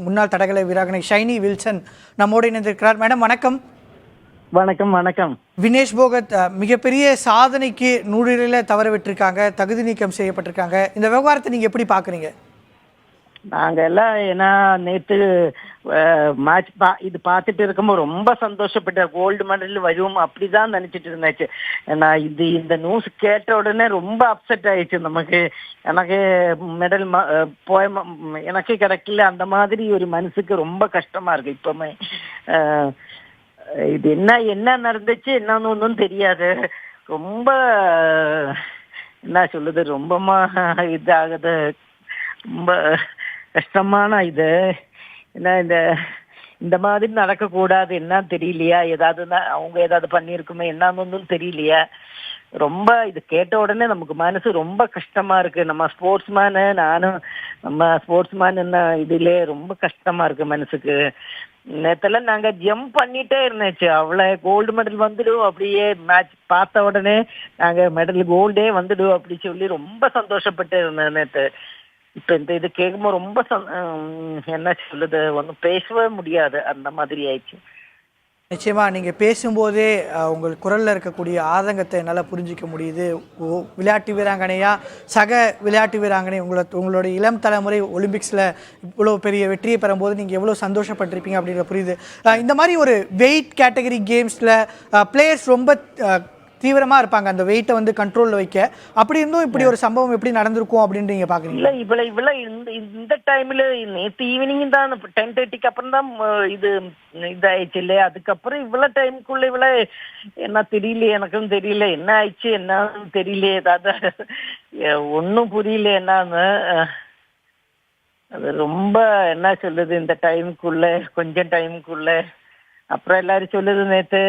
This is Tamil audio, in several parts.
முன்னாள் தடகள வீராங்கனை ஷைனி வில்சன் நம்மோடு இணைந்திருக்கிறார். மேடம் வணக்கம். வணக்கம். வணக்கம். வினேஷ் போகத் மிகப்பெரிய சாதனைக்கு நூறில தவற விட்டுருக்காங்க, தகுதி நீக்கம் செய்யப்பட்டிருக்காங்க. இந்த விவகாரத்தை நீங்க எப்படி பாக்குறீங்க? நாங்க எல்லாம் ஏன்னா நேற்று மேட்ச் இது பார்த்துட்டு இருக்கும்போது ரொம்ப சந்தோஷப்பட்டேன். கோல்டு மெடல் வரும் அப்படிதான் நினைச்சிட்டு இருந்துச்சு. ஏன்னா இந்த நியூஸ் கேட்ட உடனே ரொம்ப அப்செட் ஆயிடுச்சு. எனக்கு மெடல் எனக்கு கிடைக்கல. அந்த மாதிரி ஒரு மனசுக்கு ரொம்ப கஷ்டமா இருக்கு இப்பவுமே. இது என்ன நடந்துச்சு என்னன்னு ஒன்றும் தெரியாது. ரொம்ப என்ன சொல்லுது, ரொம்பமா இதாகுது, ரொம்ப கஷ்டமான இது. என்ன இந்த மாதிரி நடக்கக்கூடாது, என்ன தெரியலையா, அவங்க ஏதாவது பண்ணியிருக்குமே என்னன்னு தெரியலையா. ரொம்ப இது கேட்ட உடனே நமக்கு மனசு ரொம்ப கஷ்டமா இருக்கு. நம்ம ஸ்போர்ட்ஸ்மேன் என்ன இதுல ரொம்ப கஷ்டமா இருக்கு மனசுக்கு. நேத்துல நாங்க ஜம்ப் பண்ணிட்டே இருந்துச்சு. அவ்வளவு கோல்டு மெடல் வந்துடும், அப்படியே மேட்ச் பார்த்த உடனே நாங்க மெடல் கோல்டே வந்துடும் அப்படி சொல்லி ரொம்ப சந்தோஷப்பட்டு இருந்தேன் நேற்று. இப்ப இது கேட்கும்போது ரொம்ப என்ன சொல்லுது, ஒன்றும் பேசவே முடியாது, அந்த மாதிரி ஆயிடுச்சு. நிச்சயமா நீங்க பேசும்போதே உங்கள் குரல்ல இருக்கக்கூடிய ஆதங்கத்தை என்னால் புரிஞ்சிக்க முடியுது. விளையாட்டு வீராங்கனையா, சக விளையாட்டு வீராங்கனை, உங்களுடைய இளம் தலைமுறை ஒலிம்பிக்ஸில் இவ்வளோ பெரிய வெற்றியை பெறும்போது நீங்கள் எவ்வளோ சந்தோஷப்பட்டிருப்பீங்க அப்படின்ற புரியுது. இந்த மாதிரி ஒரு வெயிட் கேட்டகரி கேம்ஸில் பிளேயர்ஸ் ரொம்ப தீவிரமாக இருப்பாங்க அந்த வெயிட்டை வந்து கண்ட்ரோலில் வைக்க. அப்படி இருந்தும் இப்படி ஒரு சம்பவம் எப்படி நடந்திருக்கும் அப்படின்னு நீங்கள் பார்க்குறீங்க? இல்லை இவ்வளோ இந்த டைமில் நேற்று ஈவினிங் தான் 10:30க்கு அப்புறம் தான் இதாயிடுச்சு இல்லையா. அதுக்கப்புறம் இவ்வளோ டைமுக்குள்ள இவ்வளோ என்ன தெரியல, எனக்கும் தெரியல என்ன ஆயிடுச்சு என்னன்னு தெரியல. ஏதாவது ஒன்றும் புரியல என்னன்னு. அது ரொம்ப என்ன சொல்லுது இந்த டைமுக்குள்ள, கொஞ்சம் டைமுக்குள்ள. அப்புறம் எல்லாரும் சொல்லுது நேற்று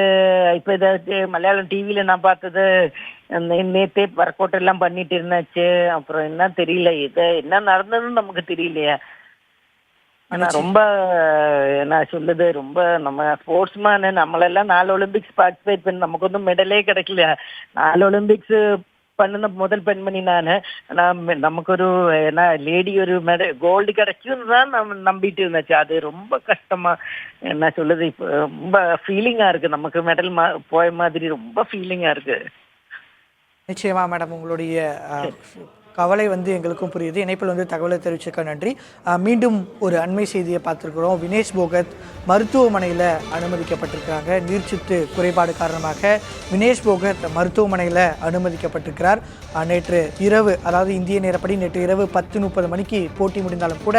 இப்போ ஏதாச்சு மலையாளம் டிவியில் நான் பார்த்தது, நேற்றே ஒர்க் அவுட் எல்லாம் பண்ணிட்டு இருந்தாச்சு. அப்புறம் என்ன தெரியல, என்ன நடந்ததுன்னு நமக்கு தெரியலையா. ஆனால் ரொம்ப என்ன சொல்லுது, ரொம்ப நம்ம ஸ்போர்ட்ஸ்மேன் நம்மளெல்லாம் 4 ஒலிம்பிக்ஸ் பார்ட்டிசிபேட் பண்ணி நமக்கு ஒன்றும் மெடலே கிடைக்கல. 4 ஒலிம்பிக்ஸ் பண்ணுன முதல் பெண்மணி நான். நமக்கு ஒரு என்ன லேடி ஒரு மெடல் கோல்டு கிடைக்கும் தான் நம்பிட்டு இருந்துச்சு. அது ரொம்ப கஷ்டமா என்ன சொல்லுது, இப்போ ரொம்ப ஃபீலிங்கா இருக்கு. நமக்கு மெடல் போய மாதிரி ரொம்ப ஃபீலிங்கா இருக்கு. நிச்சயமா மேடம், உங்களுடைய கவலை வந்து எங்களுக்கும் புரியுது. இணைப்பில் வந்து தகவலை தெரிவிச்சிருக்க நன்றி. மீண்டும் ஒரு அண்மை செய்தியை பார்த்துருக்குறோம். வினேஷ் போகத் மருத்துவமனையில் அனுமதிக்கப்பட்டிருக்கிறாங்க. நீர்ச்சத்து குறைபாடு காரணமாக வினேஷ் போகத் மருத்துவமனையில் அனுமதிக்கப்பட்டிருக்கிறார். நேற்று இரவு, அதாவது இந்திய நேரப்படி நேற்று இரவு 10:30 மணிக்கு போட்டி முடிந்தாலும் கூட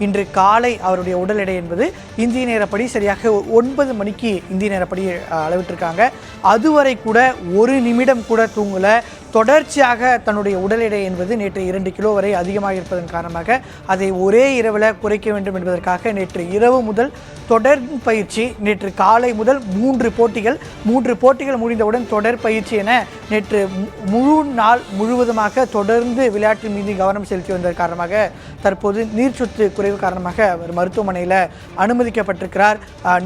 இன்று காலை அவருடைய உடல் எடை என்பது இந்திய நேரப்படி சரியாக 9 மணிக்கு இந்திய நேரப்படி அளவிட்டிருக்காங்க. அதுவரை கூட ஒரு நிமிடம் கூட தூங்கலை. தொடர்ச்சியாக தன்னுடைய உடல் எடை என்பது நேற்று 2 கிலோ வரை அதிகமாக இருப்பதன் காரணமாக அதை ஒரே இரவில் குறைக்க வேண்டும் என்பதற்காக நேற்று இரவு முதல் தொடர் பயிற்சி, நேற்று காலை முதல் 3 போட்டிகள் முடிந்தவுடன் தொடர் பயிற்சி என நேற்று முழு நாள் முழுவதுமாக தொடர்ந்து விளையாட்டு மீது கவனம் செலுத்தி வந்ததன் காரணமாக தற்போது நீர்ச்சத்து குறைவு காரணமாக அவர் மருத்துவமனையில் அனுமதிக்கப்பட்டிருக்கிறார்.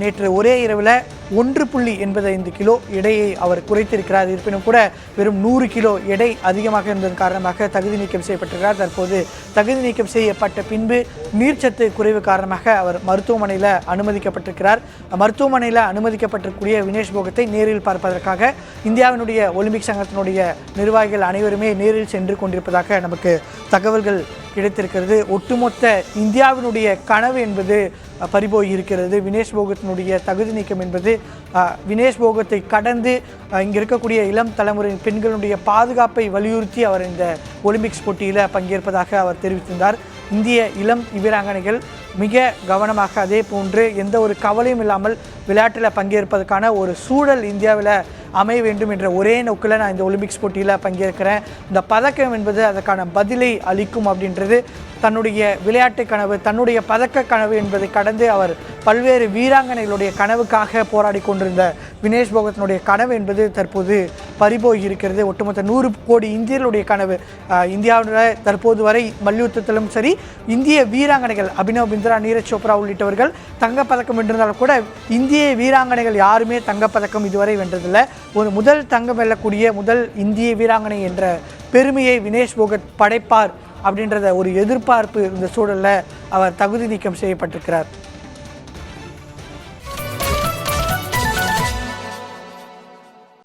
நேற்று ஒரே இரவில் 1.85 கிலோ எடையை அவர் குறைத்திருக்கிறார். இருப்பினும் கூட வெறும் 100 கிலோ எடை அதிகமாக இருந்ததன் காரணமாக தகுதி நீக்கம் செய்யப்பட்டிருக்கிறார். தற்போது தகுதி நீக்கம் செய்யப்பட்ட பின்பு நீர்ச்சத்து குறைவு காரணமாக அவர் மருத்துவமனையில் அனுமதிக்கப்பட்டிருக்கிறார். மருத்துவமனையில் அனுமதிக்கப்பட்டிருக்கக்கூடிய வினேஷ் போகத்தை நேரில் பார்ப்பதற்காக இந்தியாவினுடைய ஒலிம்பிக் சங்கத்தினுடைய நிர்வாகிகள் அனைவருமே நேரில் சென்று கொண்டிருப்பதாக நமக்கு தகவல்கள் கிடைத்திருக்கிறது. ஒட்டுமொத்த இந்தியாவினுடைய கனவு என்பது பறிபோய் இருக்கிறது. வினேஷ் போகத்தினுடைய தகுதி நீக்கம் என்பது வினேஷ் போகத்தை கடந்து இங்கே இருக்கக்கூடிய இளம் தலைமுறை பெண்களுடைய பாதுகாப்பை வலியுறுத்தி அவர் இந்த ஒலிம்பிக்ஸ் போட்டியில் பங்கேற்பதாக அவர் தெரிவித்திருந்தார். இந்திய இளம் வீராங்கனைகள் மிக கவனமாக, அதே போன்று எந்த ஒரு கவலையும் இல்லாமல் விளையாட்டில் பங்கேற்பதற்கான ஒரு சூழல் இந்தியாவில் அமைய வேண்டும் என்ற ஒரே நோக்கில் நான் இந்த ஒலிம்பிக்ஸ் போட்டியில் பங்கேற்கிறேன். இந்த பதக்கம் என்பது அதற்கான பதிலை அளிக்கும் அப்படின்றது தன்னுடைய விளையாட்டு கனவு, தன்னுடைய பதக்க கனவு என்பதை கடந்து அவர் பல்வேறு வீராங்கனைகளுடைய கனவுக்காக போராடி கொண்டிருந்த வினேஷ் போகத்தினுடைய கனவு என்பது தற்போது பறிபோய் இருக்கிறது. ஒட்டுமொத்த 100 கோடி இந்தியர்களுடைய கனவு. இந்தியாவில் தற்போது வரை மல்யுத்தத்திலும் சரி, இந்திய வீராங்கனைகள் அபினவ் பிந்த்ரா, நீரஜ் சோப்ரா உள்ளிட்டவர்கள் தங்கப்பதக்கம் வென்றிருந்தாலும் கூட இந்திய வீராங்கனைகள் யாருமே தங்கப்பதக்கம் இதுவரை வென்றதில்லை. ஒரு முதல் தங்கம் வெல்லக்கூடிய முதல் இந்திய வீராங்கனை என்ற பெருமையை வினேஷ் போகத் படைப்பார் அப்படின்றத ஒரு எதிர்பார்ப்பு இந்த சூழலில் அவர் தகுதி நீக்கம் செய்யப்பட்டிருக்கிறார்.